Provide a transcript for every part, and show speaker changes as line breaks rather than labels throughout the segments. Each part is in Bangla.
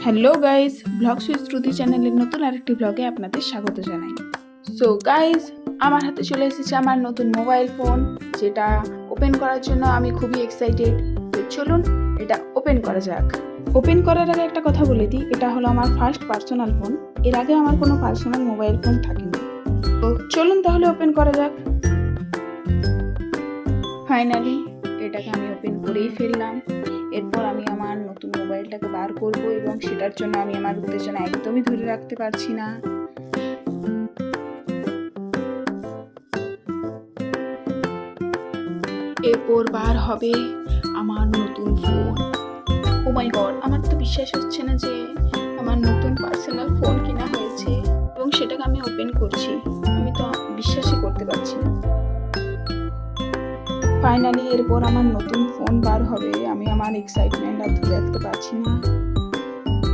হ্যালো গাইস, ব্লগ সুইচ শ্রুতি চ্যানেলের নতুন আরেকটি ব্লগে আপনাদের স্বাগত জানাই। সো গাইস, আমার হাতে চলে এসেছে আমার নতুন মোবাইল ফোন, যেটা ওপেন করার জন্য আমি খুবই এক্সাইটেড। তো চলুন এটা ওপেন করা যাক। ওপেন করার আগে একটা কথা বলে দিই, এটা হলো আমার ফার্স্ট পার্সোনাল ফোন। এর আগে আমার কোনো পার্সোনাল মোবাইল ফোন থাকেনি। তো চলুন তাহলে ওপেন করা যাক। ফাইনালি এটাকে আমি ওপেন করেই ফেললাম। এরপর আমি আমার নতুন মোবাইলটাকে বার করব এবং সেটার জন্য আমি আমার উত্তেজনা একদমই ধরে রাখতে পারছি না। এরপর বার হবে আমার নতুন ফোন। ও মাই গড, আমার তো বিশ্বাস হচ্ছে না যে আমার নতুন পার্সোনাল ফোন কেনা হয়েছে এবং সেটাকে আমি ওপেন করছি। আমি তো বিশ্বাসই করতে পারছি না। ফাইনালি এরপর আমার নতুন ফোন বার হবে। আমি আমার এক্সাইটমেন্ট আর ধরে রাখতে পারছি না।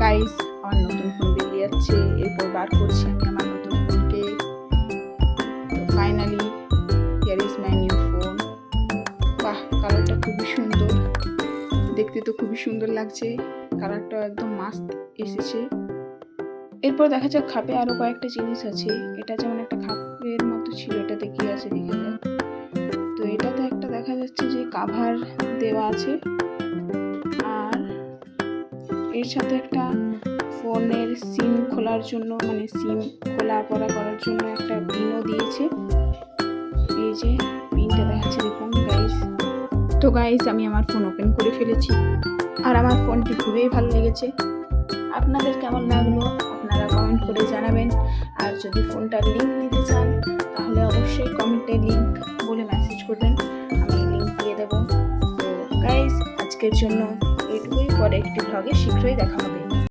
গাইস, আমার নতুন ফোন বেরিয়ে যাচ্ছে। এরপর বার করছি আমি আমার নতুন ফোনকে। Finally here is my new phone. বাহ, কালারটা খুবই সুন্দর, দেখতে তো খুবই সুন্দর লাগছে। কালারটাও একদম মাস্ত এসেছে। এরপর দেখা যাক খাপে আরো কয়েকটা জিনিস আছে। এটা যেমন একটা খাপের মতো ছিল, এটাতে কি আছে দেখে যাক। তো এটাতে একটা দেখা যাচ্ছে যে কাভার দেওয়া আছে, আর এর সাথে একটা ফোনের সিম খোলার জন্য, মানে সিম খোলা পড়া করার জন্য একটা পিনও দিয়েছে। এই যে পিনটা দেখাচ্ছে, দেখুন গাইস। তো গাইস, আমি আমার ফোন ওপেন করে ফেলেছি আর আমার ফোনটি খুবই ভালো লেগেছে। আপনাদের কেমন লাগলো আপনারা কমেন্ট করে জানাবেন। আর যদি ফোনটার লিঙ্ক নিতে চান তাহলে অবশ্যই কমেন্টে লিঙ্ক বলে মেসেজ করবেন, আমি লিঙ্ক দিয়ে দেবো। তো গাইস, আজকের জন্য এইটুকুই। পরে একটি ব্লগে শীঘ্রই দেখা হবে।